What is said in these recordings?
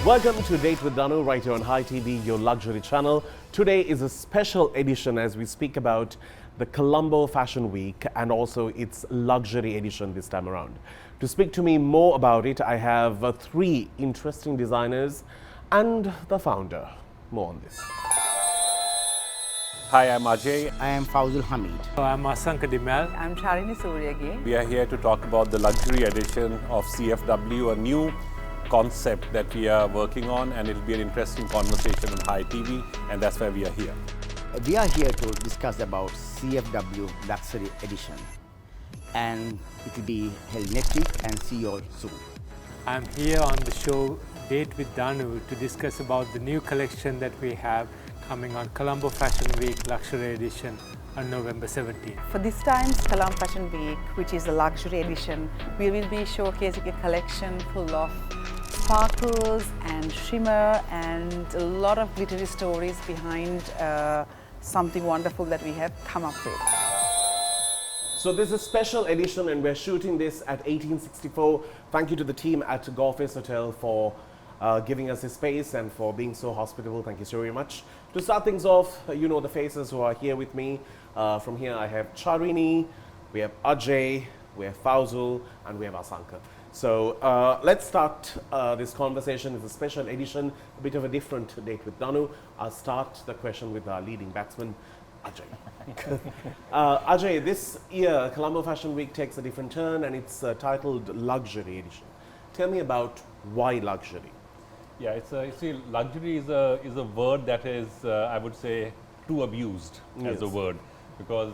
Welcome to Date with Danu right here on Hi TV, your luxury channel. Today is a special edition as we speak about the Colombo Fashion Week and also its luxury edition this time around. To speak to me more about it, I have three interesting designers and the founder. More on this. Hi, I'm Ajai. I am Fouzul Hameed. I'm Asanka. I'm Charini, Suriyage. We are here to talk about the luxury edition of CFW, a new concept that we are working on, and it'll be an interesting conversation on Hi TV, and that's why we are here. We are here to discuss about CFW Luxury Edition, and it will be held next week, and see you all soon. I'm here on the show Date with Danu to discuss about the new collection that we have coming on Colombo Fashion Week Luxury Edition on November 17th. For this time's Colombo Fashion Week, which is the luxury edition, we will be showcasing a collection full of sparkles and shimmer and a lot of glittery stories behind something wonderful that we have come up with. So this is a special edition and we're shooting this at 1864. Thank you to the team at Golf Face Hotel for giving us this space and for being so hospitable. Thank you so very much. To start things off, you know the faces who are here with me. From here I have Charini, we have Ajai, we have Fouzul, and we have Asanka. So let's start this conversation. It's a special edition, a bit of a different Date with Danu. I'll start the question with our leading batsman, Ajai. Ajay, this year Colombo Fashion Week takes a different turn and it's titled Luxury Edition. Tell me about why luxury? Yeah, luxury is a word that is, I would say, too abused as a word, because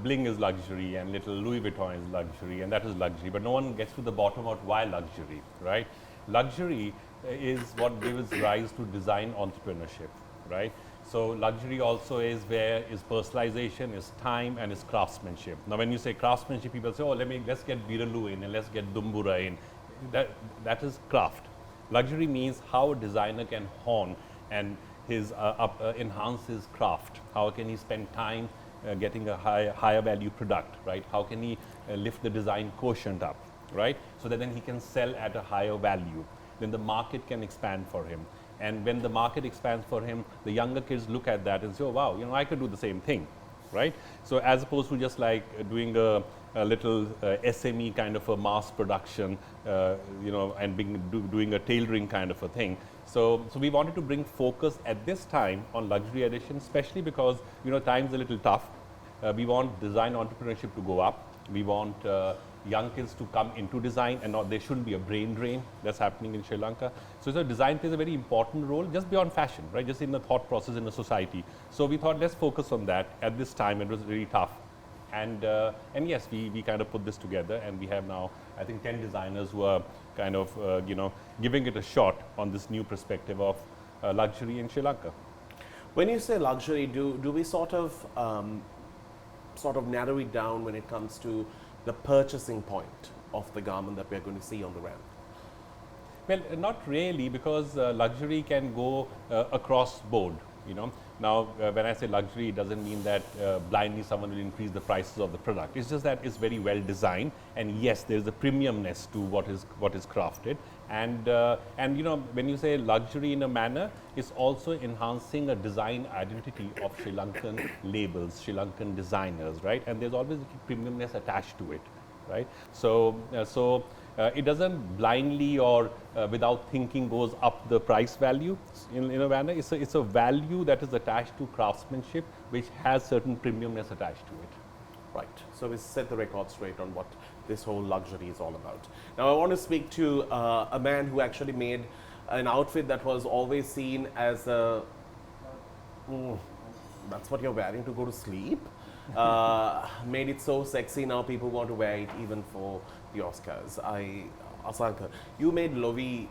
bling is luxury and little Louis Vuitton is luxury, and that is luxury. But no one gets to the bottom of why luxury, right? Luxury is what gives rise to design entrepreneurship, right? So luxury also is where is personalization, is time, and is craftsmanship. Now, when you say craftsmanship, people say, "Oh, let's get Biralu in and let's get Dumbura in." That is craft. Luxury means how a designer can hone and enhance his craft. How can he spend time getting a higher value product, right? How can he lift the design quotient up, right? So that then he can sell at a higher value. Then the market can expand for him. And when the market expands for him, the younger kids look at that and say, "Oh wow, I could do the same thing," right? So as opposed to just like doing a little SME kind of a mass production, and doing a tailoring kind of a thing. So we wanted to bring focus at this time on luxury edition, especially because time's a little tough. We want design entrepreneurship to go up. We want young kids to come into design, and there shouldn't be a brain drain that's happening in Sri Lanka. So design plays a very important role just beyond fashion, right? Just in the thought process in the society. So we thought let's focus on that. At this time it was really tough. And yes, we kind of put this together, and we have now, I think, 10 designers who are kind of, giving it a shot on this new perspective of luxury in Sri Lanka. When you say luxury, do we sort of narrow it down when it comes to the purchasing point of the garment that we're going to see on the ramp? Well, not really, because luxury can go across board, Now, when I say luxury, it doesn't mean that blindly someone will increase the prices of the product. It's just that it's very well designed, and yes, there's a premiumness to what is crafted. And when you say luxury in a manner, it's also enhancing a design identity of Sri Lankan labels, Sri Lankan designers, right? And there's always premiumness attached to it, right? So it doesn't blindly or without thinking goes up the price value in a manner. It's a value that is attached to craftsmanship, which has certain premiumness attached to it. Right. So we set the record straight on what this whole luxury is all about. Now I want to speak to a man who actually made an outfit that was always seen as a that's what you're wearing to go to sleep. Made it so sexy, now people want to wear it even for the Oscars. Asanka, you made Lovi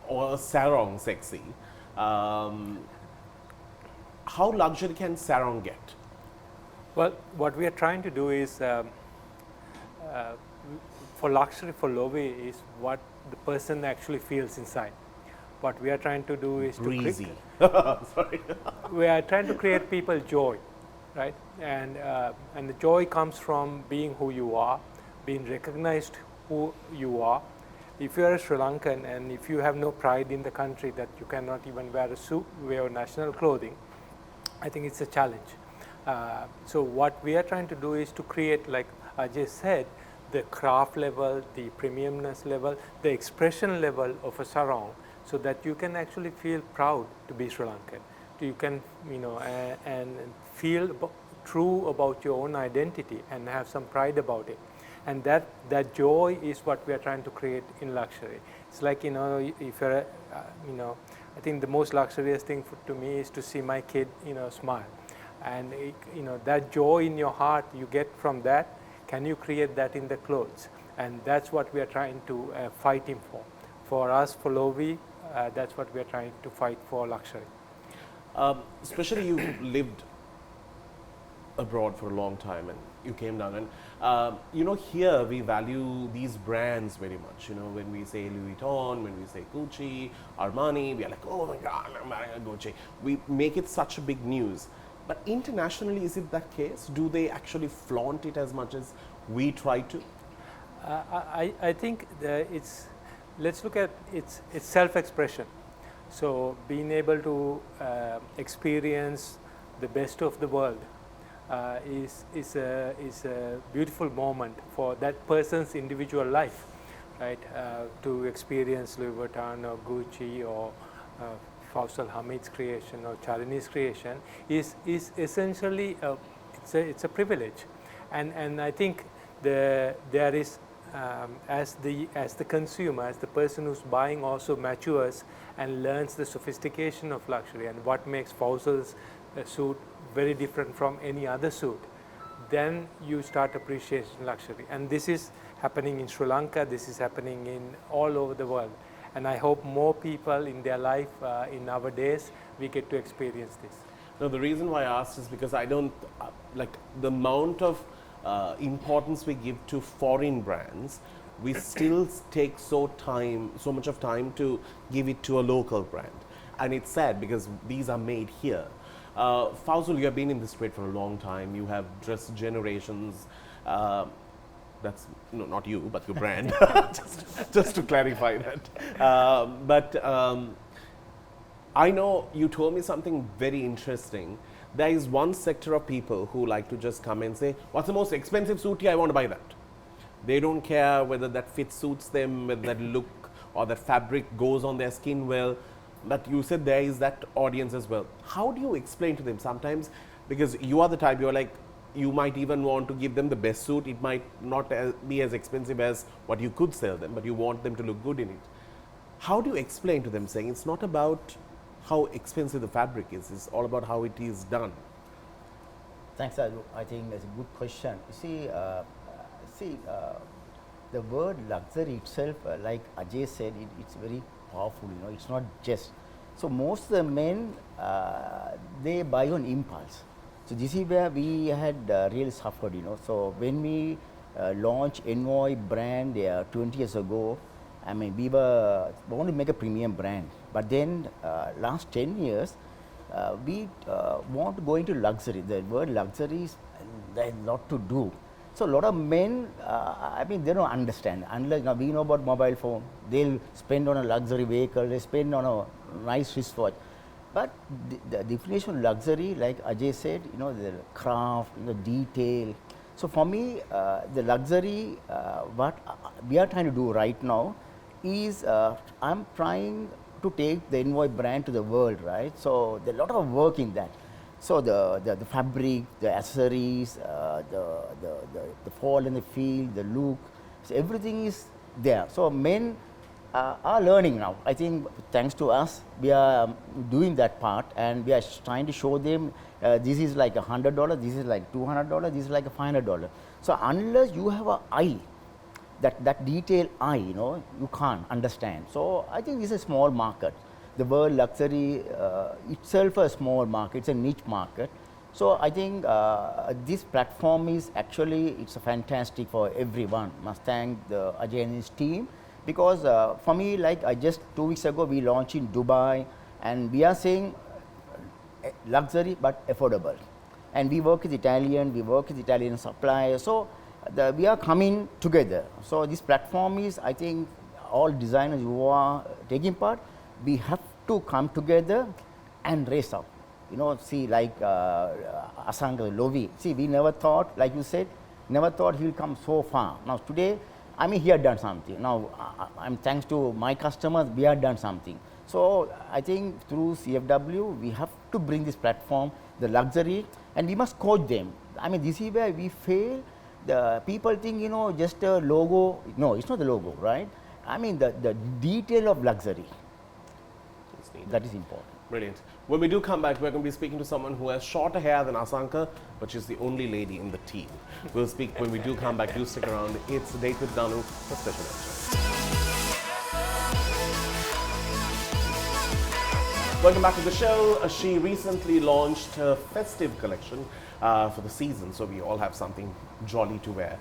or sarong sexy. How luxury can sarong get? Well, what we are trying to do is, for luxury, for Lovi, is what the person actually feels inside. What we are trying to do is Breezy. Sorry. We are trying to create people joy, right? And the joy comes from being who you are, being recognized who you are, if you are a Sri Lankan and if you have no pride in the country that you cannot even wear a suit, wear national clothing, I think it's a challenge. So what we are trying to do is to create, like Ajay said, the craft level, the premiumness level, the expression level of a sarong, so that you can actually feel proud to be Sri Lankan. You can, and feel true about your own identity and have some pride about it. And that joy is what we are trying to create in luxury. It's like, if you're, I think the most luxurious thing to me is to see my kid, smile. And, that joy in your heart you get from that, can you create that in the clothes? And that's what we are trying to fight him for. For us, for Lovi, that's what we are trying to fight for luxury. Especially you lived abroad for a long time and you came down and here we value these brands very much. When we say Louis Vuitton, when we say Gucci, Armani, we are like, oh my God, I'm buying a Gucci. We make it such a big news. But internationally, is it that case? Do they actually flaunt it as much as we try to? I think let's look at it's self-expression. So being able to experience the best of the world is a beautiful moment for that person's individual life, right? To experience Louis Vuitton or Gucci or Fouzul Hameed's creation or Charini's creation is essentially it's a privilege, and I think there is as the consumer, as the person who's buying also matures and learns the sophistication of luxury and what makes Fouzul's suit very different from any other suit, then you start appreciating luxury. And this is happening in Sri Lanka, this is happening in all over the world. And I hope more people in their life, in our days, we get to experience this. No, the reason why I asked is because I don't, like the amount of importance we give to foreign brands, we still take so much of time to give it to a local brand. And it's sad because these are made here. Fouzul, you have been in this trade for a long time. You have dressed generations. That's not you, but your brand. just to clarify that. But I know you told me something very interesting. There is one sector of people who like to just come and say, what's the most expensive suit here? I want to buy that. They don't care whether that fit suits them, whether that look or that fabric goes on their skin well. But you said there is that audience as well. How do you explain to them sometimes? Because you are the type, you're like, you might even want to give them the best suit. It might not be as expensive as what you could sell them, but you want them to look good in it. How do you explain to them saying it's not about how expensive the fabric is, it's all about how it is done? Thanks, Adu. I think that's a good question. You see, the word luxury itself, like Ajay said, it's very powerful, it's not just. So most of the men, they buy on impulse. So this is where we had really suffered, So when we launched Envoy brand 20 years ago, I mean, we want to make a premium brand. But then last 10 years, we want to go into luxury. The word luxury, there's a lot to do. So a lot of men, I mean, they don't understand. Unless we know about mobile phone, they'll spend on a luxury vehicle, they spend on a nice wristwatch. But the definition of luxury, like Ajay said, the craft, the detail. So for me, the luxury, what we are trying to do right now is, I'm trying to take the Envoy brand to the world, right? So there's a lot of work in that. So the fabric, the accessories, the fall and the feel, the look, so everything is there. So men are learning now. I think thanks to us, we are doing that part, and we are trying to show them this is like $100, this is like $200, this is like $500. So unless you have an eye, that detailed eye, you can't understand. So I think this is a small market. The word luxury itself a small market, it's a niche market. So I think this platform is actually, it's a fantastic for everyone. Must thank the Ajay and his team, because for me, like just 2 weeks ago, we launched in Dubai, and we are saying luxury but affordable. And we work with Italian suppliers. So we are coming together. So this platform is, I think, all designers who are taking part, we have to come together and raise up. You know, see, like Asanka, Lovi, see, we never thought, like you said, never thought he will come so far. Now today, I mean, he had done something. Now, I'm thanks to my customers, we have done something. So I think through CFW, we have to bring this platform, the luxury, and we must coach them. I mean, this is where we fail. The people think, you know, just a logo. No, it's not the logo, right? I mean, the detail of luxury. That is important. Brilliant. When we do come back, we're going to be speaking to someone who has shorter hair than Asanka, but she's the only lady in the team. We'll speak when we do come back. Do stick around. It's a Date with Danu, for special lecture. Welcome back to the show. She recently launched her festive collection for the season, so we all have something jolly to wear.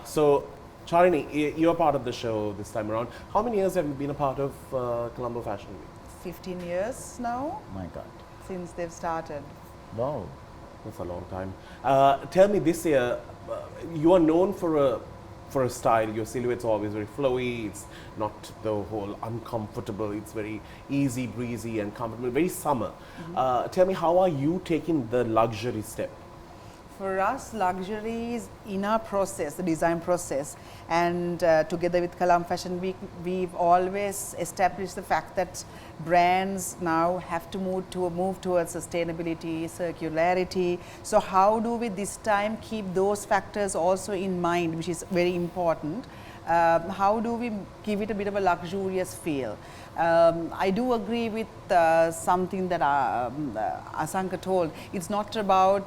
So, Charini, you're part of the show this time around. How many years have you been a part of Colombo Fashion Week? 15 years now My God. since they've started. Wow. That's a long time. Tell me, this year, you are known for a style. Your silhouette's always very flowy. It's not the whole uncomfortable. It's very easy, breezy, and comfortable. Very summer. Tell me, how are you taking the luxury step? For us, luxury is in our process, the design process, and together with Colombo Fashion Week, we've always established the fact that brands now have to move towards sustainability, circularity. So how do we this time keep those factors also in mind, which is very important? How do we give it a bit of a luxurious feel? I do agree with something that Asanka told. It's not about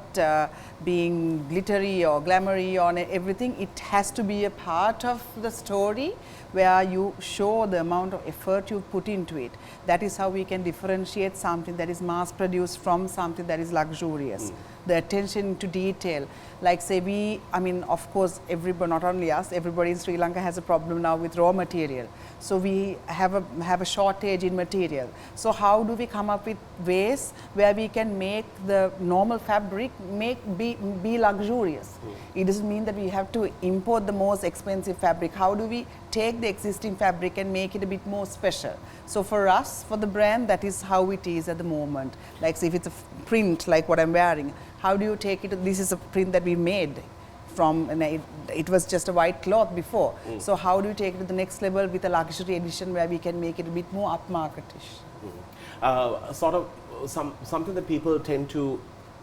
being glittery or glamoury or everything. It has to be a part of the story where you show the amount of effort you put into it. That is how we can differentiate something that is mass produced from something that is luxurious. The attention to detail, like say I mean, of course, everybody, not only us, everybody in Sri Lanka has a problem now with raw material. So we have a shortage in material. So how do we come up with ways where we can make the normal fabric be luxurious? It doesn't mean that we have to import the most expensive fabric. How do we take the existing fabric and make it a bit more special? So for us, for the brand, that is how it is at the moment. Like say if it's a print like what I'm wearing, how do you take it? This is a print that we made from, and it was just a white cloth before. So how do you take it to the next level with a luxury edition where we can make it a bit more upmarketish? Sort of something that people tend to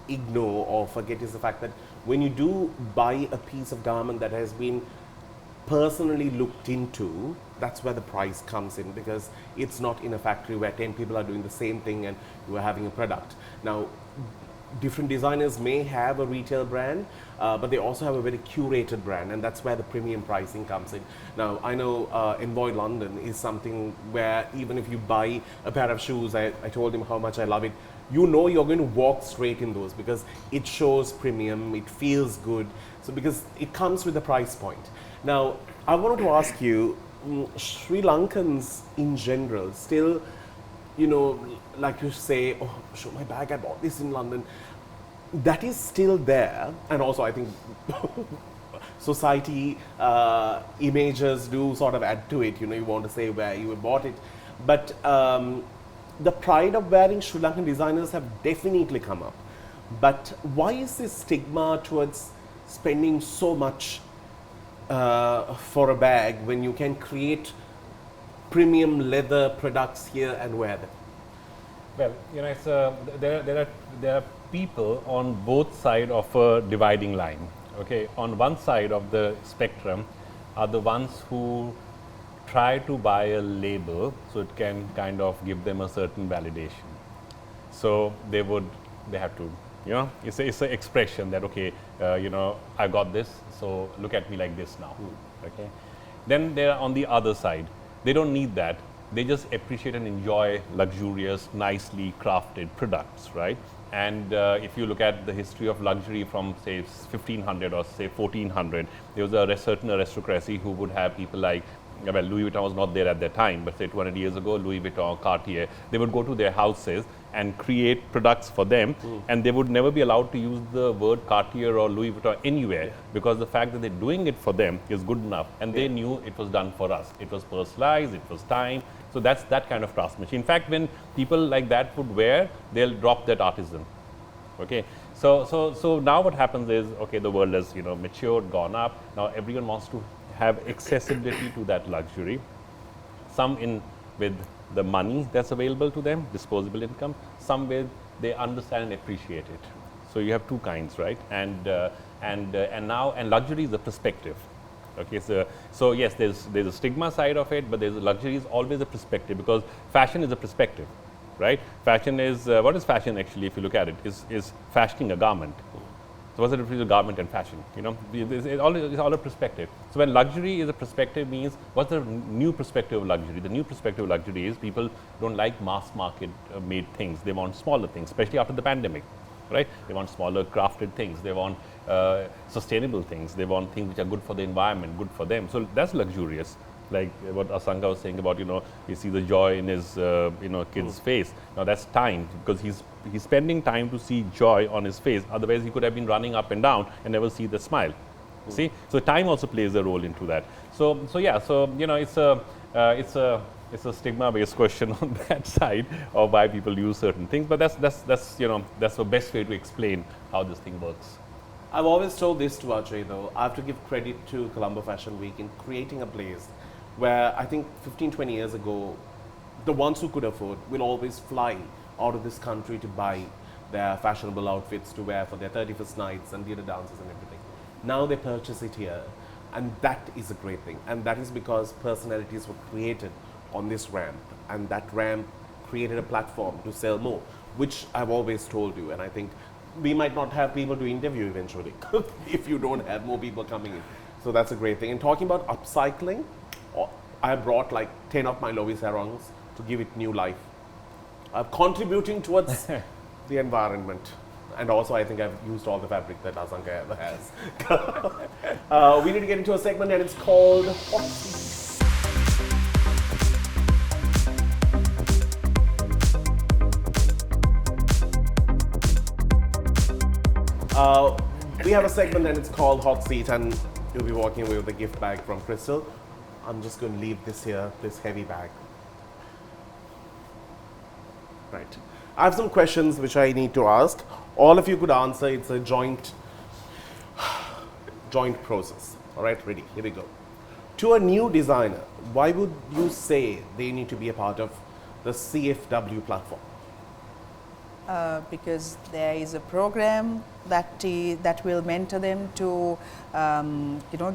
ignore or forget is the fact that when you do buy a piece of garment that has been personally looked into, that's where the price comes in, because it's not in a factory where 10 people are doing the same thing and you are having a product. Now, different designers may have a retail brand, but they also have a very curated brand, and that's where the premium pricing comes in. Now, I know Envoy London is something where even if you buy a pair of shoes, I told him how much I love it, you know you're going to walk straight in those because it shows premium, it feels good, so because it comes with a price point. Now, I wanted to ask you, Sri Lankans in general still, you know, like you say, oh, show my bag, I bought this in London. That is still there, and also I think society images do sort of add to it. You know, you want to say where you bought it, but the pride of wearing Sri Lankan designers have definitely come up. But why is this stigma towards spending so much for a bag when you can create premium leather products here and wear them? Well, you know, it's there are people on both sides of a dividing line. Okay, on one side of the spectrum are the ones who try to buy a label so it can kind of give them a certain validation. So they have to, you know, it's an expression that okay, you know, I got this, so look at me like this now. Okay, then they're on the other side. They don't need that. They just appreciate and enjoy luxurious, nicely crafted products, right? And if you look at the history of luxury from say 1500 or say 1400, there was a certain aristocracy who would have people like well, Louis Vuitton was not there at that time, but say 200 years ago, Louis Vuitton, Cartier, they would go to their houses and create products for them, and they would never be allowed to use the word Cartier or Louis Vuitton anywhere, because the fact that they're doing it for them is good enough, and they knew it was done for us. It was personalized, it was time, so that's that kind of craftsmanship. In fact, when people like that would wear, they'll drop that artisan. Okay, so now what happens is, okay, the world has matured, gone up. Now everyone wants to have accessibility to that luxury. Some with the money that's available to them, disposable income. Some with they understand and appreciate it. So you have two kinds, right? And luxury is a perspective. Okay, so yes, there's a stigma side of it, but luxury is always a perspective, because fashion is a perspective. Right? Fashion is, what is fashion actually, if you look at it, is fashioning a garment. So what's the difference between garment and fashion? It's all a perspective. So when luxury is a perspective, means what's the new perspective of luxury? The new perspective of luxury is people don't like mass market made things. They want smaller things, especially after the pandemic. Right? They want smaller crafted things. They want sustainable things. They want things which are good for the environment, good for them. So that's luxurious. Like what Asanka was saying about, you see the joy in his, kid's face. Now that's time, because he's spending time to see joy on his face. Otherwise, he could have been running up and down and never see the smile. See, so time also plays a role into that. So it's a stigma-based question on that side of why people use certain things. But that's the best way to explain how this thing works. I've always told this to Ajai though. I have to give credit to Colombo Fashion Week in creating a place where I think 15-20 years ago, the ones who could afford will always fly out of this country to buy their fashionable outfits to wear for their 31st nights and dinner dances and everything. Now they purchase it here, and that is a great thing. And that is because personalities were created on this ramp, and that ramp created a platform to sell more, which I've always told you. And I think we might not have people to interview eventually if you don't have more people coming in. So that's a great thing. And talking about upcycling, I brought like 10 of my Louis sarongs to give it new life. I'm contributing towards the environment. And also I think I've used all the fabric that Asanka ever has. We need to get into a segment, and it's called Hot Seat. We have a segment and it's called Hot Seat, and you'll be walking away with a gift bag from Crystal. I'm just going to leave this here, this heavy bag. Right. I have some questions which I need to ask. All of you could answer. It's a joint process. All right, ready? Here we go. To a new designer, why would you say they need to be a part of the CFW platform? Because there is a program that will mentor them to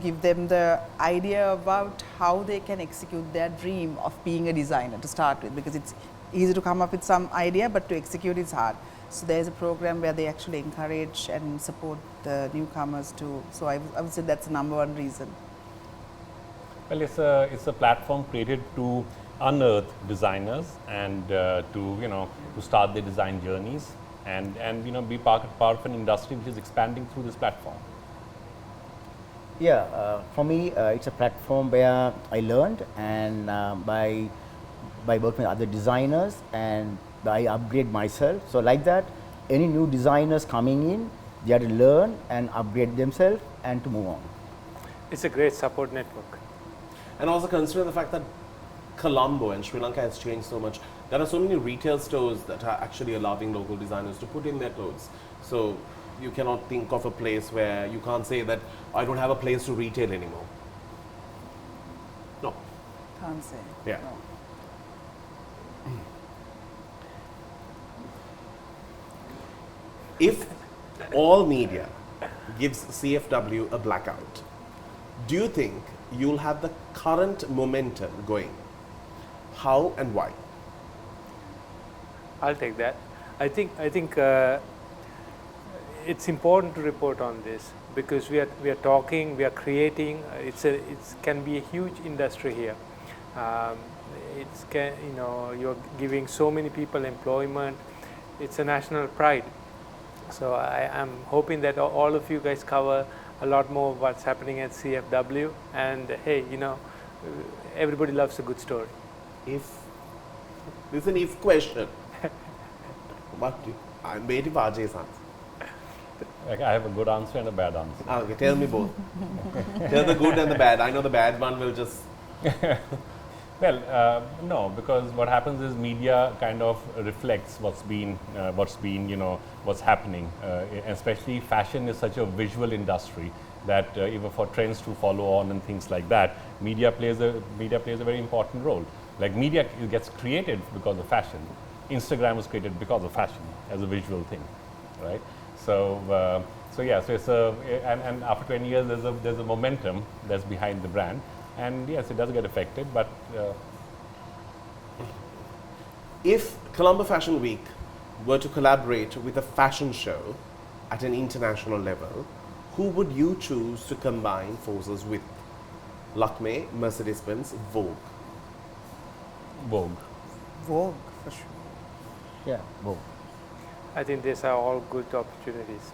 give them the idea about how they can execute their dream of being a designer to start with, because it's easy to come up with some idea, but to execute is hard. So there is a program where they actually encourage and support the newcomers too. So I would say that's the number one reason. Well, it's a platform created to unearth designers and to start their design journeys and be part of an industry which is expanding through this platform. Yeah, for me, it's a platform where I learned, and by working with other designers, and I upgrade myself. So like that, any new designers coming in, they have to learn and upgrade themselves and to move on. It's a great support network. And also consider the fact that Colombo and Sri Lanka has changed so much. There are so many retail stores that are actually allowing local designers to put in their clothes. So you cannot think of a place where you can't say that I don't have a place to retail anymore. No. Can't say. Yeah. No. If all media gives CFW a blackout, do you think you'll have the current momentum going? How and why? I'll take that. I think it's important to report on this, because we are talking, we are creating. It can be a huge industry here. You're giving so many people employment. It's a national pride. So I am hoping that all of you guys cover a lot more of what's happening at CFW. And hey, everybody loves a good story. If this is an if question, but I'm waiting for Ajay's answer. Like, I have a good answer and a bad answer. Okay, tell me both. Tell the good and the bad. I know the bad one will just. Well, no, because what happens is media kind of reflects what's been, what's happening. Especially fashion is such a visual industry that even for trends to follow on and things like that, media plays a very important role. Like media gets created because of fashion. Instagram was created because of fashion as a visual thing, right? So it's and after 20 years there's a momentum that's behind the brand. And yes, it does get affected, but if Colombo Fashion Week were to collaborate with a fashion show at an international level, who would you choose to combine forces with? Lakme, Mercedes-Benz, Vogue. Vogue. Vogue, for sure. Yeah, both. I think these are all good opportunities.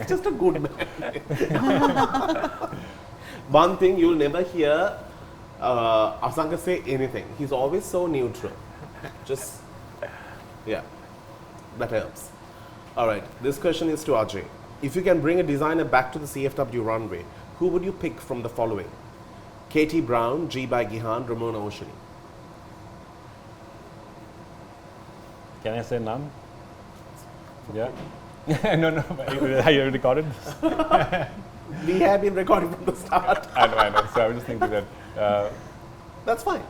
Just a good man. One thing you'll never hear Asanka say anything. He's always so neutral. Just, yeah, that helps. All right, this question is to Ajay. If you can bring a designer back to the CFW runway, who would you pick from the following? Katie Brown, G by Gihan, Ramona Oshani. Can I say none? Yeah. No. Have you recorded this? We have been recording from the start. I know. So I was just thinking that. That's fine.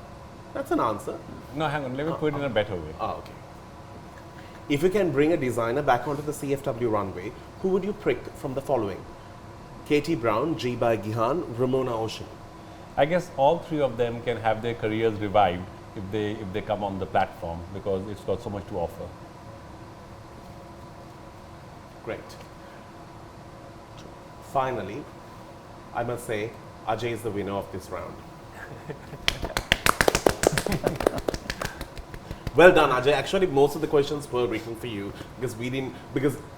That's an answer. No, hang on. Let me put it in a better way. Okay. If you can bring a designer back onto the CFW runway, who would you pick from the following? Katie Brown, G by Gihan, Ramona Oshani. I guess all three of them can have their careers revived if they come on the platform, because it's got so much to offer. Great. Finally, I must say, Ajay is the winner of this round. Well done, Ajay. Actually, most of the questions were written for you because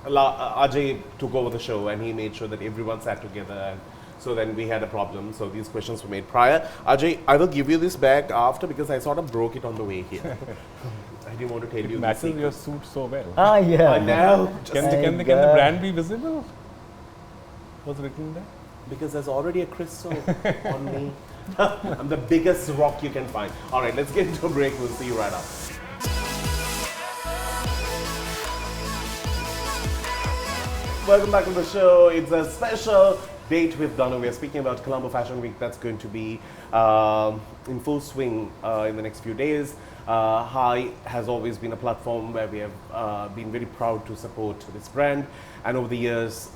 Ajay took over the show and he made sure that everyone sat together. And so then we had a problem. So these questions were made prior. Ajay, I will give you this bag after because I sort of broke it on the way here. I didn't want to tell you. It matches your suit so well. Ah, yeah. I know. Can the brand be visible? What's written there? Because there's already a crystal on me. I'm the biggest rock you can find. All right, let's get into a break. We'll see you right after. Welcome back to the show. It's a special date with Danu. We are speaking about Colombo Fashion Week. That's going to be in full swing in the next few days. Hi has always been a platform where we have been very proud to support this brand. And over the years,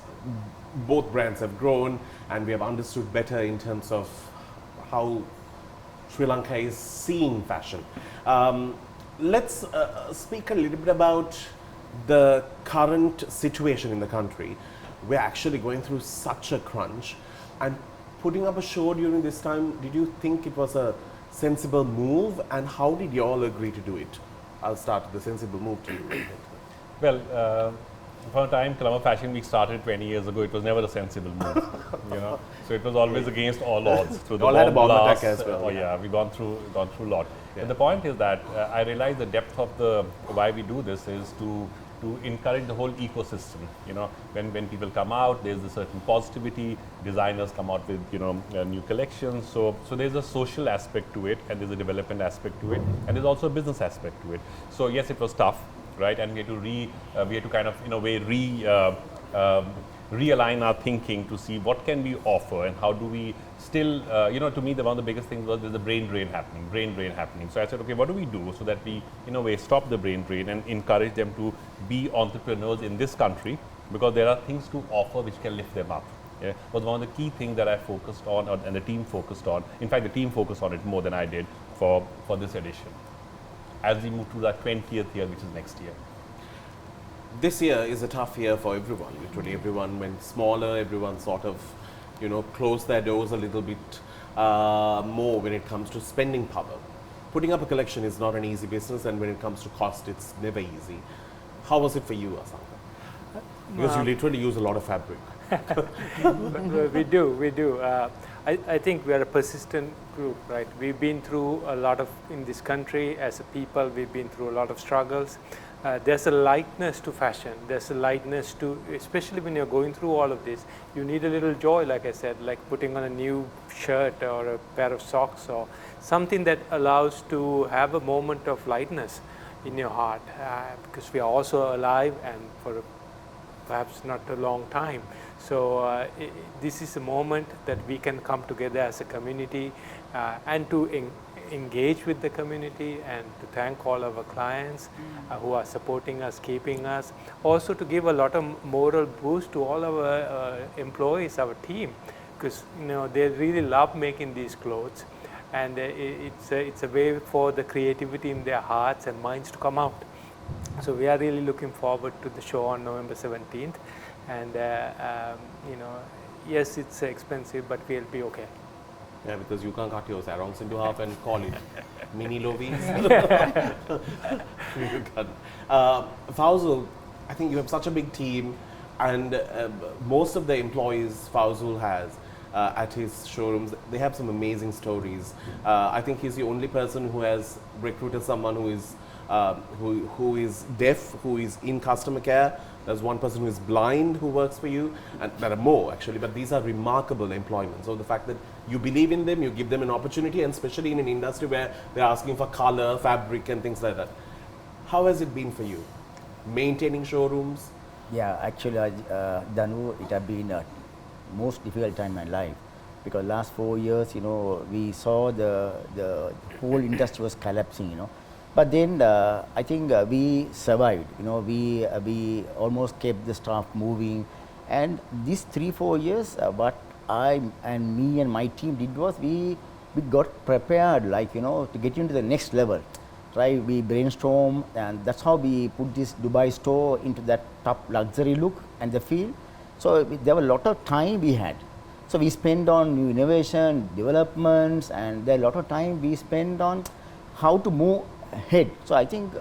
both brands have grown and we have understood better in terms of how Sri Lanka is seeing fashion. Let's speak a little bit about the current situation in the country. We're actually going through such a crunch, and putting up a show during this time, did you think it was a sensible move, and how did you all agree to do it? I'll start with the sensible move to you. Well, from the time Colombo Fashion Week started 20 years ago, it was never a sensible move, So it was always against all odds. Through the all had a bomb blast, attack as well. Oh yeah, we've gone through a lot. Yeah. But the point is that I realize the depth of why we do this is to encourage the whole ecosystem. When people come out, there's a certain positivity. Designers come out with new collections. So there's a social aspect to it, and there's a development aspect to it, and there's also a business aspect to it. So yes, it was tough, right? And we had to kind of in a way realign our thinking to see what can we offer and how do we still, to me, one of the biggest things was there's a brain drain happening. So I said, okay, what do we do so that we, in a way, stop the brain drain and encourage them to be entrepreneurs in this country, because there are things to offer which can lift them up. Yeah, was one of the key things that I focused on, and the team focused on. In fact, the team focused on it more than I did for this edition, as we move to our 20th year, which is next year. This year is a tough year for everyone. Literally, everyone went smaller. Everyone sort of, closed their doors a little bit more when it comes to spending power. Putting up a collection is not an easy business, and when it comes to cost, it's never easy. How was it for you, Asanka? Because you literally use a lot of fabric. We do. I think we are a persistent group, right? We've been through a lot of, in this country as a people, we've been through a lot of struggles. There's a lightness to fashion. There's a lightness to, especially when you're going through all of this, you need a little joy, like I said, like putting on a new shirt or a pair of socks or something that allows to have a moment of lightness in your heart, because we are also alive and for perhaps not a long time. So this is a moment that we can come together as a community and to engage with the community and to thank all our clients who are supporting us, keeping us. Also to give a lot of moral boost to all our employees, our team, because they really love making these clothes, and it's a way for the creativity in their hearts and minds to come out. So we are really looking forward to the show on November 17th, and yes, it's expensive, but we'll be okay. Yeah, because you can't cut your sarongs into half and call it mini loavies. You can't. Fouzul, I think you have such a big team, and most of the employees Fouzul has at his showrooms, they have some amazing stories. I think he's the only person who has recruited someone who is deaf, who is in customer care. There's one person who is blind who works for you, and there are more actually, but these are remarkable employment. So the fact that you believe in them, you give them an opportunity, and especially in an industry where they're asking for color, fabric and things like that. How has it been for you? Maintaining showrooms? Yeah, actually, Danu, it has been a most difficult time in my life, because last 4 years, we saw the whole industry was collapsing, But then I think we survived. We almost kept the staff moving, and these 3-4 years, what I and me and my team did was we got prepared, to get into the next level. Right? We brainstormed, and that's how we put this Dubai store into that top luxury look and the feel. So there was a lot of time we had. So we spent on new innovation, developments, and there a lot of time we spent on how to move ahead. So I think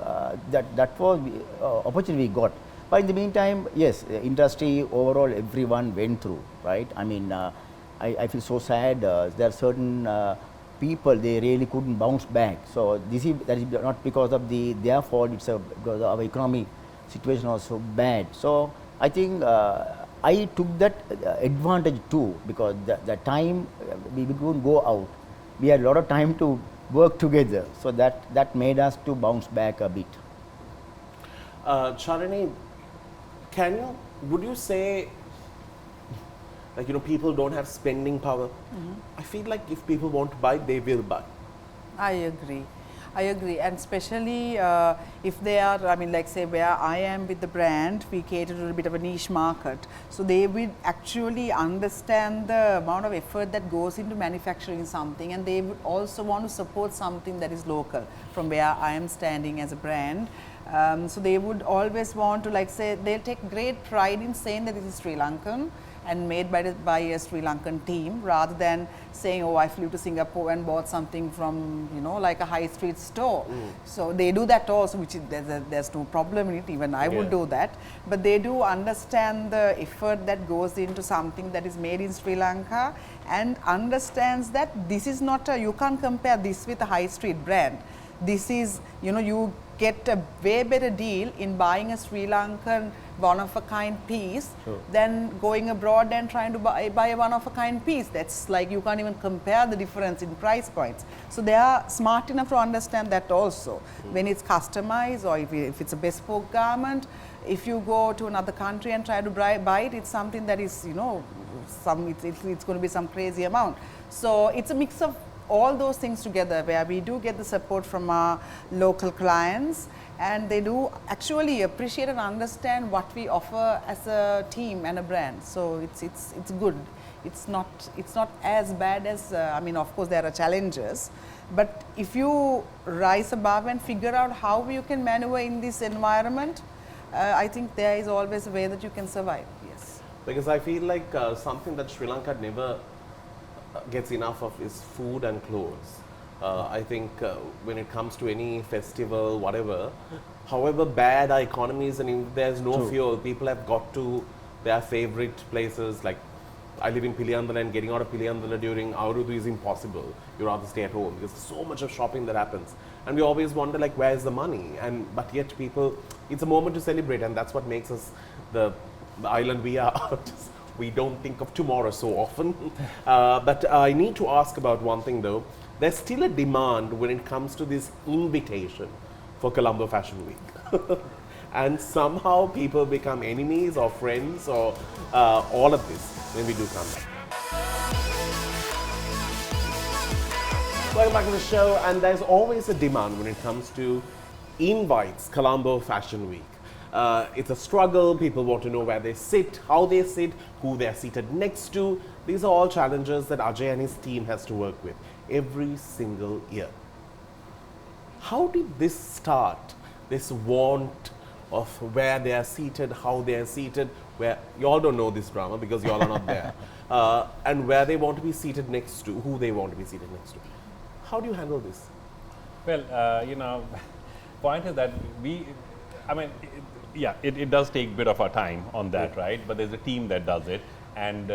that was opportunity we got. But in the meantime, yes, the industry overall, everyone went through, right? I mean, I feel so sad. There are certain people, they really couldn't bounce back. So that is not because of their fault. It's because our economic situation was so bad. So I think I took that advantage too, because the time we couldn't go out. We had a lot of time to work together, so that made us to bounce back a bit. Charini, would you say, people don't have spending power? I feel like if people want to buy, they will buy. I agree, and especially if they are, like say where I am with the brand, we cater to a bit of a niche market. So they will actually understand the amount of effort that goes into manufacturing something, and they would also want to support something that is local from where I am standing as a brand. So they would always want to, they'll take great pride in saying that this is Sri Lankan and made by a Sri Lankan team, rather than saying, oh, I flew to Singapore and bought something from, like a high street store. So they do that also, which is, there's no problem in it, even I would do that. But they do understand the effort that goes into something that is made in Sri Lanka, and understands that this is not you can't compare this with a high street brand. This is, you get a way better deal in buying a Sri Lankan one-of-a-kind piece than going abroad and trying to buy a one-of-a-kind piece. That's like, you can't even compare the difference in price points. So they are smart enough to understand that also. When it's customized, or if it's a bespoke garment, if you go to another country and try to buy it, it's something that is, it's going to be some crazy amount. So it's a mix of all those things together, where we do get the support from our local clients, and they do actually appreciate and understand what we offer as a team and a brand. So it's good. It's not as bad as of course there are challenges, but if you rise above and figure out how you can maneuver in this environment, I think there is always a way that you can survive. Yes. Because I feel like something that Sri Lanka never gets enough of is food and clothes. I think when it comes to any festival, whatever, however bad our economy is, and if there's no fuel, people have got to their favorite places. Like I live in Piliyandala, and getting out of Piliyandala during Aurudu is impossible. You rather stay at home because there's so much of shopping that happens. And we always wonder like, where is the money? But yet people, it's a moment to celebrate, and that's what makes us the island we are. We don't think of tomorrow so often. But I need to ask about one thing though. There's still a demand when it comes to this invitation for Colombo Fashion Week. And somehow people become enemies or friends or all of this when we do come back. Welcome back to the show, and there's always a demand when it comes to invites, Colombo Fashion Week. It's a struggle. People want to know where they sit, how they sit, who they're seated next to. These are all challenges that Ajai and his team has to work with every single year. How did this start, this want of where they are seated, how they are seated, where you all don't know this drama because you all are not there, and where they want to be seated next to, who they want to be seated next to. How do you handle this? Well, point is that it does take a bit of our time on that, right? But there's a team that does it, and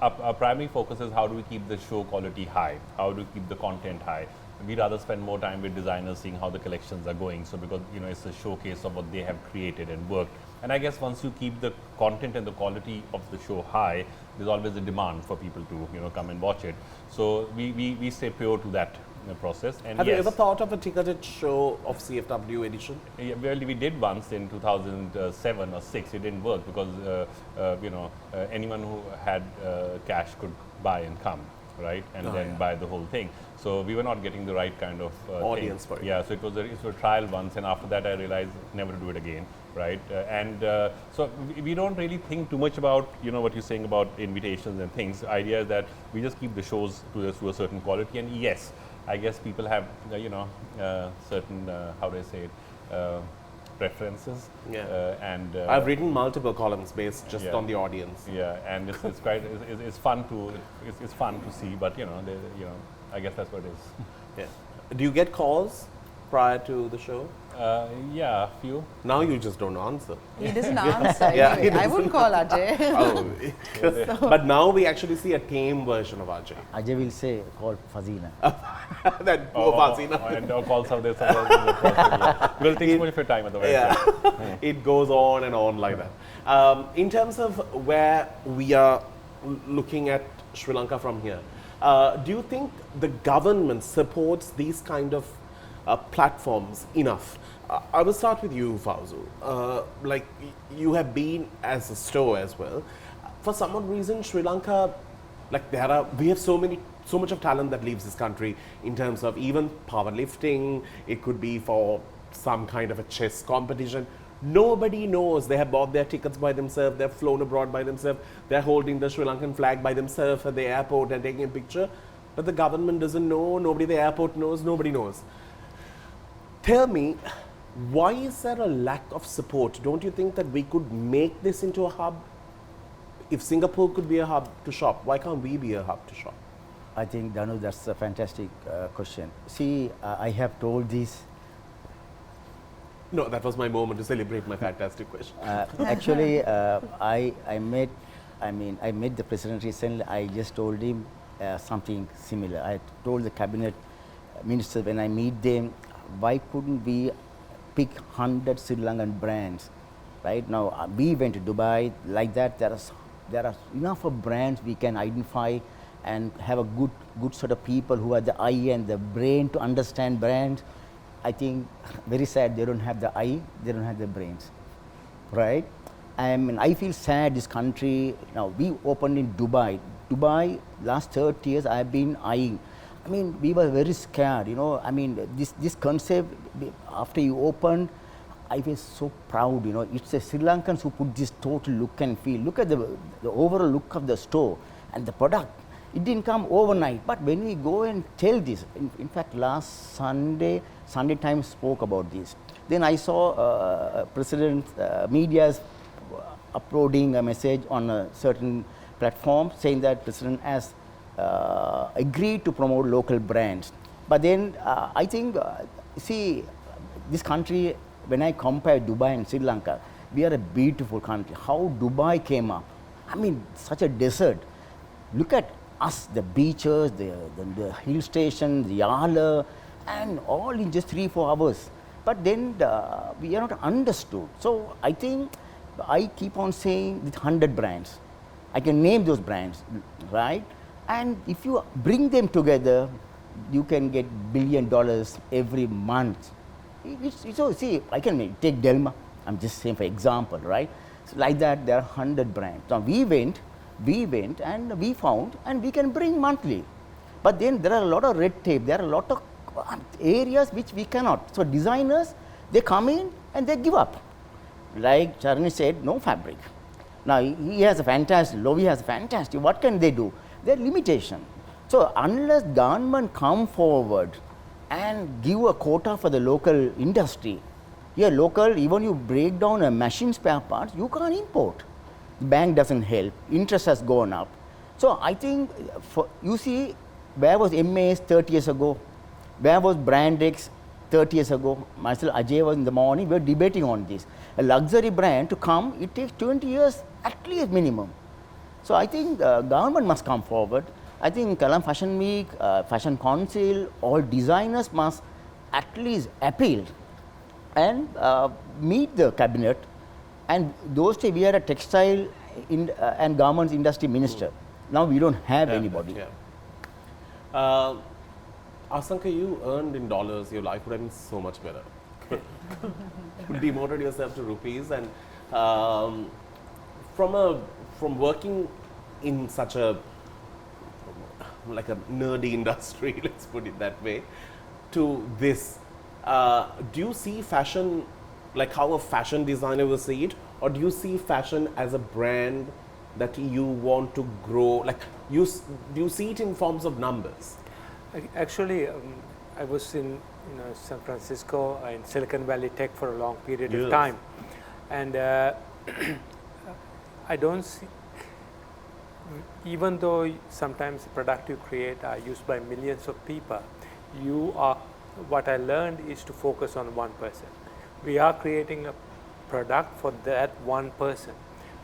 our primary focus is how do we keep the show quality high, how do we keep the content high. We rather spend more time with designers seeing how the collections are going. So because it's a showcase of what they have created and worked. And I guess once you keep the content and the quality of the show high, there's always a demand for people to come and watch it. So we stay pure to that process. And have you ever thought of a ticketed show of CFW edition? Yeah, well, we did once in 2007 or 6. It didn't work because anyone who had cash could buy and come, right, and then buy the whole thing. So we were not getting the right kind of audience thing. for it. Yeah, so it was a trial once, and after that I realized never to do it again, right? So we don't really think too much about what you're saying about invitations and things. The idea is that we just keep the shows to a certain quality, and yes, I guess people have certain how do I say it, preferences. Yeah. And I've written multiple columns based just on the audience. Yeah, and it's quite it's fun to see, but I guess that's what it is. Yeah. Do you get calls prior to the show? Yeah, a few. Now you just don't answer. He doesn't answer. Yeah, Anyway, he I doesn't. wouldn't call Ajay. Oh, but now we actually see a tame version of Ajay. Ajay will say, call Fazina. That poor Fazina. And calls out there somewhere. We'll take too much of your time at the website. Yeah. It goes on and on like that. In terms of where we are looking at Sri Lanka from here, do you think the government supports these kind of platforms enough? I will start with you, Fouzul. Like you have been as a store as well. For some odd reason, Sri Lanka, like we have so much of talent that leaves this country in terms of even powerlifting. It could be for some kind of a chess competition. Nobody knows. They have bought their tickets by themselves. They've flown abroad by themselves. They're holding the Sri Lankan flag by themselves at the airport and taking a picture. But the government doesn't know. Nobody at the airport knows. Nobody knows. Tell me, why is there a lack of support? Don't you think that we could make this into a hub? If Singapore could be a hub to shop, why can't we be a hub to shop? I think, Danu, that's a fantastic question. See, I have told this. No, that was my moment to celebrate my fantastic question. Actually, I met the president recently. I just told him something similar. I told the cabinet minister when I meet them, why couldn't we pick 100 Sri Lankan brands? Right now, we went to Dubai. Like that, there are enough of brands we can identify and have a good sort of people who have the eye and the brain to understand brands. I think very sad they don't have the eye, they don't have the brains, right? I mean, I feel sad this country, now we opened in Dubai. Dubai, last 30 years I've been eyeing. I mean, we were very scared, I mean, this concept, after you opened, I was so proud, It's the Sri Lankans who put this total look and feel. Look at the overall look of the store and the product. It didn't come overnight, but when we go and tell this, in fact, last Sunday Times spoke about this. Then I saw President media's uploading a message on a certain platform saying that President has agreed to promote local brands. But then I think, see, this country, when I compare Dubai and Sri Lanka, we are a beautiful country. How Dubai came up, I mean, such a desert. Look at us, the beaches, the hill stations, the Yala, and all in just 3-4 hours. But then we are not understood. So I think I keep on saying with 100 brands, I can name those brands, right? And if you bring them together, you can get $1 billion every month. So see, I can take Delma, I'm just saying for example, right? So like that, there are 100 brands. Now we went and we found, and we can bring monthly. But then there are a lot of red tape, there are a lot of areas which we cannot. So designers, they come in and they give up. Like Charini said, no fabric. Now he has a fantastic, Lovi has a fantastic, what can they do? There are limitations. So unless government come forward and give a quota for the local industry, here local, even you break down a machine spare parts, you can't import. The bank doesn't help, interest has gone up. So I think, you see, where was MAS 30 years ago? Where was Brand X 30 years ago? Myself, Ajai was in the morning, we were debating on this. A luxury brand to come, it takes 20 years at least minimum. So I think government must come forward. I think Kalam Fashion Week, Fashion Council, all designers must at least appeal and meet the cabinet. And those days we had a textile and garments industry minister. Now we don't have anybody. Asanka, you earned in dollars, your life would have been so much better. You demoted yourself to rupees, and from working in such a like a nerdy industry, let's put it that way, to this, do you see fashion like how a fashion designer will see it, or do you see fashion as a brand that you want to grow? Like, do you see it in forms of numbers? Actually, I was in San Francisco, in Silicon Valley Tech for a long period of time, and I don't see, even though sometimes the product you create are used by millions of people, what I learned is to focus on one person. We are creating a product for that one person.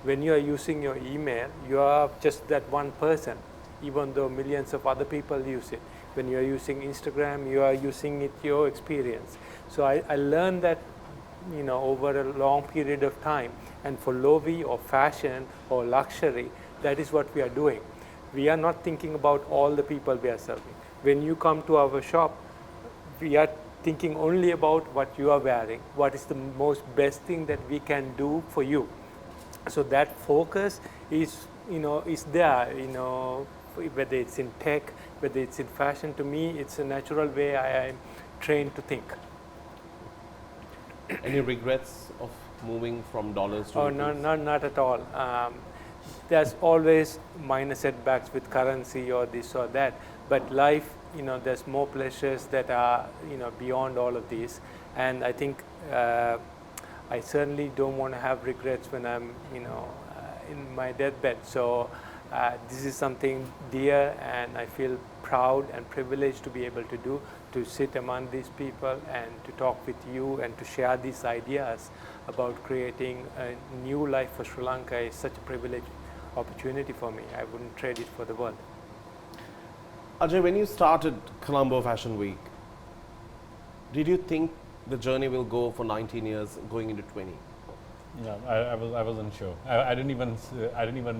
When you are using your email, you are just that one person, even though millions of other people use it. When you are using Instagram, you are using it your experience. So I learned that over a long period of time. And for Lovi or fashion or luxury, that is what we are doing. We are not thinking about all the people we are serving. When you come to our shop, we are thinking only about what you are wearing, what is the most best thing that we can do for you. So that focus is there, whether it's in tech, whether it's in fashion. To me, it's a natural way I am trained to think. Any regrets of moving from dollars to rupees? No, not at all. There's always minor setbacks with currency or this or that, but life, there's more pleasures that are, beyond all of these. And I think I certainly don't want to have regrets when I'm, in my deathbed. So this is something dear, and I feel proud and privileged to be able to do, to sit among these people and to talk with you and to share these ideas about creating a new life for Sri Lanka is such a privileged opportunity for me. I wouldn't trade it for the world. Ajai, when you started Colombo Fashion Week, did you think the journey will go for 19 years, going into 20? No, I wasn't sure. I didn't even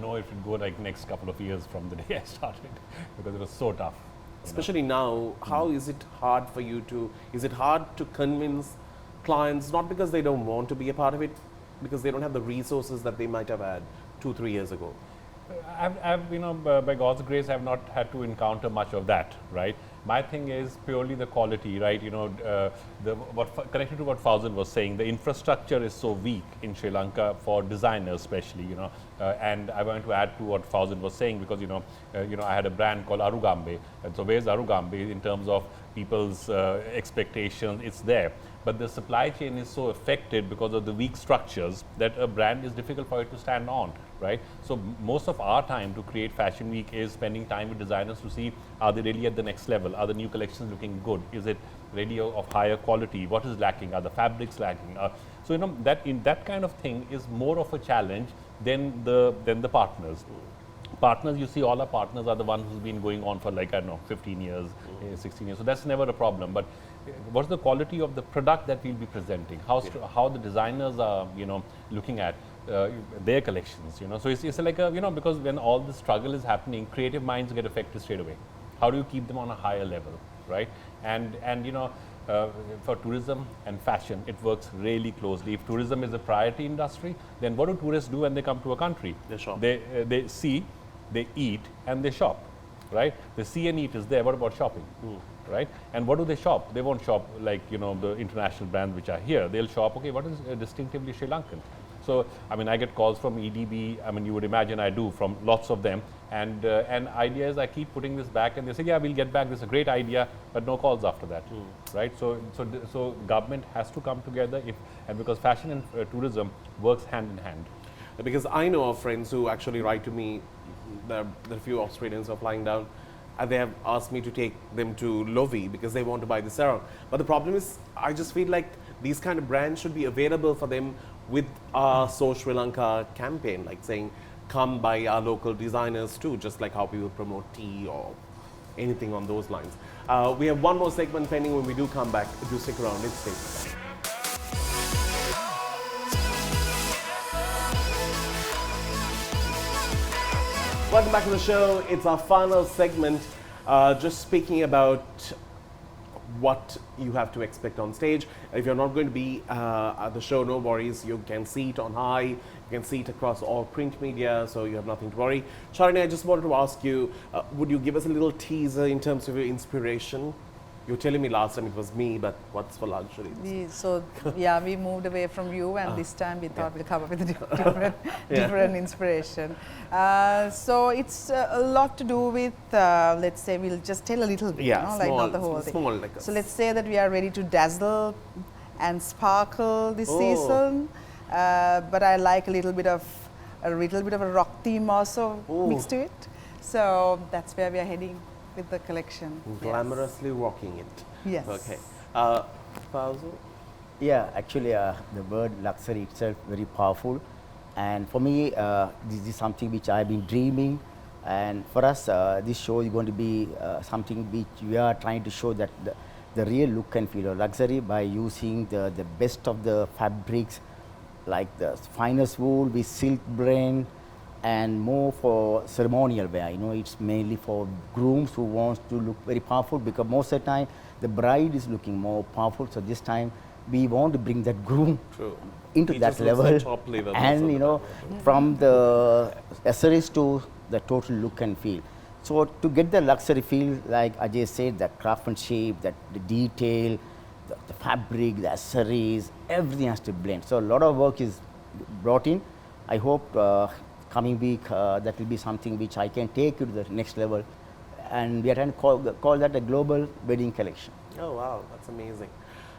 know if it would go like next couple of years from the day I started, because it was so tough. Especially now, how is it hard for you is it hard to convince clients, not because they don't want to be a part of it, because they don't have the resources that they might have had 2-3 years ago? By God's grace, I've not had to encounter much of that, right? My thing is purely the quality, right? Connected to what Fouzul was saying, the infrastructure is so weak in Sri Lanka for designers, especially, and I want to add to what Fouzul was saying, because I had a brand called Arugambe, and so where's Arugambe in terms of people's expectations? It's there, but the supply chain is so affected because of the weak structures that a brand is difficult for it to stand on, right? So most of our time to create Fashion Week is spending time with designers to see, are they really at the next level? Are the new collections looking good? Is it really of higher quality? What is lacking? Are the fabrics lacking? So you know that in that kind of thing is more of a challenge than the partners. Partners, you see, all our partners are the ones who's been going on for like, I don't know, 15 years, 16 years. So that's never a problem. But what's the quality of the product that we'll be presenting? How the designers are, you know, looking at their collections, you know. So it's like a, you know, because when all the struggle is happening, creative minds get affected straight away. How do you keep them on a higher level, right? And you know, for tourism and fashion, it works really closely. If tourism is a priority industry, then what do tourists do when they come to a country? They shop. They see, they eat, and they shop, right? The see and eat is there. What about shopping, right? And what do they shop? They won't shop like, you know, the international brands which are here. They'll shop, okay, what is distinctively Sri Lankan? So, I mean, I get calls from EDB. I mean, you would imagine I do, from lots of them. And ideas, I keep putting this back, and they say, yeah, we'll get back. This is a great idea, but no calls after that, right? So government has to come together, and because fashion and tourism works hand in hand. Because I know of friends who actually write to me. There are a few Australians are flying down, and they have asked me to take them to Lovi because they want to buy the sarong. But the problem is, I just feel like these kind of brands should be available for them with our So Sri Lanka campaign, like saying, come buy our local designers too, just like how people promote tea or anything on those lines. We have one more segment pending. When we do come back, do stick around. It's safe. Welcome back to the show. It's our final segment, just speaking about what you have to expect on stage. If you're not going to be at the show, no worries. You can see it on Hi. You can see it across all print media, so you have nothing to worry. Charini, I just wanted to ask you, would you give us a little teaser in terms of your inspiration? You were telling me last time it was me, but what's for luxury? Yeah, we moved away from you, and this time we thought we'd come up with a different inspiration. So it's a lot to do with, let's say, we'll just tell a little bit, Yeah, you know, small, like not the whole small, thing. like So let's say that we are ready to dazzle and sparkle this season, but I like a little bit of a rock theme also mixed to it. So that's where we are heading with the collection. Glamorously rocking it. Yes. Okay. Fouzul? Yeah, actually, the word luxury itself very powerful, and for me, this is something which I've been dreaming. And for us, this show is going to be something which we are trying to show that the real look and feel of luxury by using the best of the fabrics, like the finest wool with silk blend, and more for ceremonial wear. You know, it's mainly for grooms who wants to look very powerful, because most of the time the bride is looking more powerful. So this time we want to bring that groom into He that just looks level, like top level and you know, from the accessories to the total look and feel. So to get the luxury feel, like Ajay said, the craftsmanship, that the detail, the fabric, the accessories, everything has to blend. So a lot of work is brought in. I hope coming week that will be something which I can take you to the next level, and we are trying to call that a global wedding collection. Oh wow, that's amazing.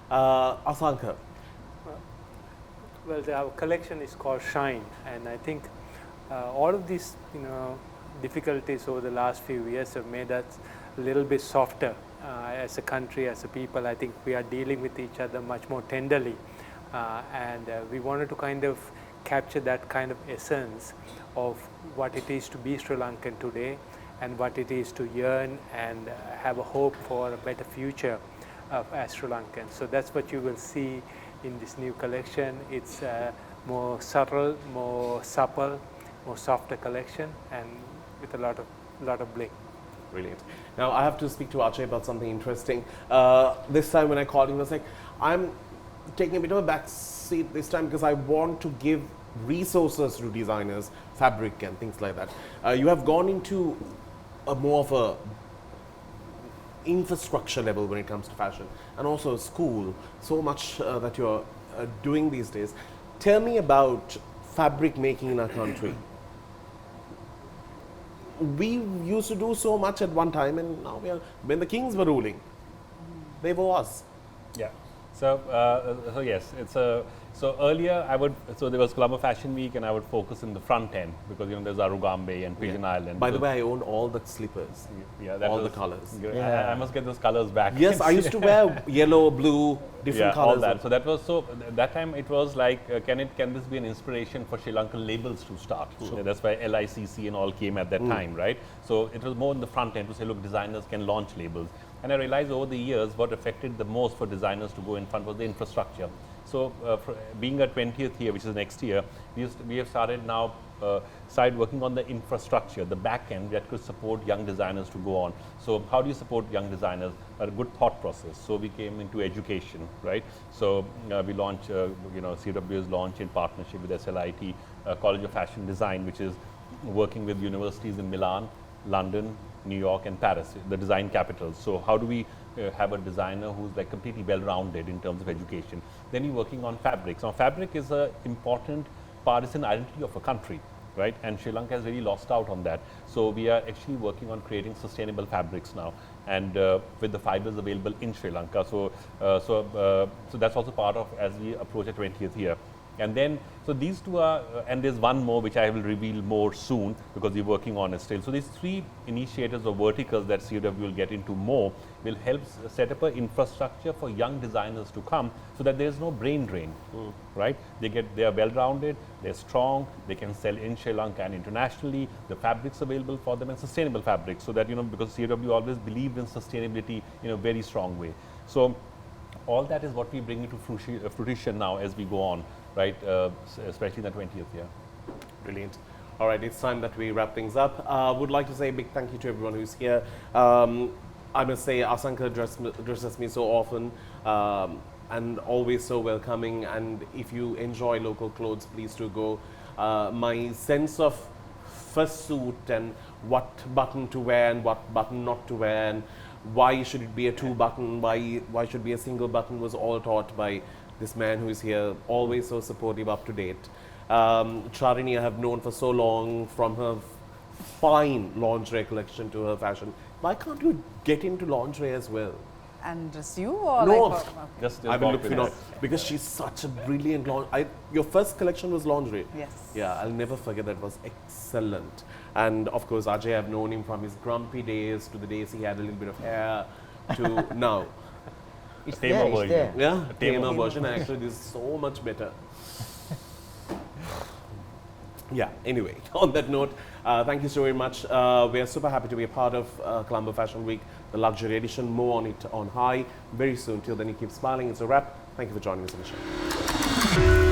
Asanka. Well, our collection is called Shine, and I think all of these, you know, difficulties over the last few years have made us a little bit softer as a country, as a people. I think we are dealing with each other much more tenderly, and we wanted to kind of capture that kind of essence of what it is to be Sri Lankan today, and what it is to yearn and have a hope for a better future as Sri Lankan. So that's what you will see in this new collection. It's more subtle, more supple, more softer collection, and with a lot of bling. Brilliant. Now I have to speak to Ajai about something interesting. This time when I called him, I was like, I'm taking a bit of a back seat this time because I want to give resources to designers, fabric and things like that. You have gone into a more of a infrastructure level when it comes to fashion, and also school, so much that you're doing these days. Tell me about fabric making in our country. We used to do so much at one time, and now when the kings were ruling, they were us. Yeah. So yes, it's a. So earlier so there was Colombo Fashion Week, and I would focus in the front end because there's Arugambe and Pigeon Island. By the way, I own all the slippers. Yeah, that all was the colors. I must get those colors back. Yes, I used to wear yellow, blue, different colors. All that. So that was that time it was like, can this be an inspiration for Sri Lankan labels to start? Sure. That's why LICC and all came at that time, right? So it was more in the front end to say, look, designers can launch labels. And I realized over the years what affected the most for designers to go in front was the infrastructure. So being our 20th year, which is next year, we have started now working on the infrastructure, the back end that could support young designers to go on. So how do you support young designers? A good thought process. So we came into education, right? So we launched, CW has launched in partnership with SLIT, College of Fashion Design, which is working with universities in Milan, London, New York and Paris, the design capitals. So how do we have a designer who's like completely well-rounded in terms of education? Then you're working on fabrics. Now fabric is an important partisan identity of a country, right? And Sri Lanka has really lost out on that. So we are actually working on creating sustainable fabrics now, and with the fibers available in Sri Lanka. So that's also part of as we approach the 20th year. And then, so these two are, and there's one more which I will reveal more soon because we're working on it still. So these three initiatives or verticals that CW will get into more will help set up an infrastructure for young designers to come so that there's no brain drain, right? They are well-rounded, they're strong, they can sell in Sri Lanka and internationally, the fabrics available for them and sustainable fabrics so that, because CW always believed in sustainability in a very strong way. So all that is what we bring into fruition now as we go on. Right, especially in the 20th year. Brilliant. All right, it's time that we wrap things up. Would like to say a big thank you to everyone who's here. I must say, Asanka dresses me so often and always so welcoming. And if you enjoy local clothes, please do go. My sense of first suit and what button to wear and what button not to wear and why should it be a two button, why should be a single button was all taught by this man who is here, always so supportive, up to date. Charini I have known for so long, from her fine lingerie collection to her fashion. Why can't you get into lingerie as well? And just you or No, like just I will look for confidence. because she's such a brilliant your first collection was lingerie. Yes. Yeah, I'll never forget that. It was excellent. And of course, Ajay, I've known him from his grumpy days to the days he had a little bit of hair to now. It's Tamer there, it's version. there. Yeah, Tamer tamer version. Actually, this is so much better. Yeah, anyway, on that note, thank you so very much. We are super happy to be a part of Colombo Fashion Week, the luxury edition. More on it on Hi very soon. Till then, you keep smiling. It's a wrap. Thank you for joining us on the show.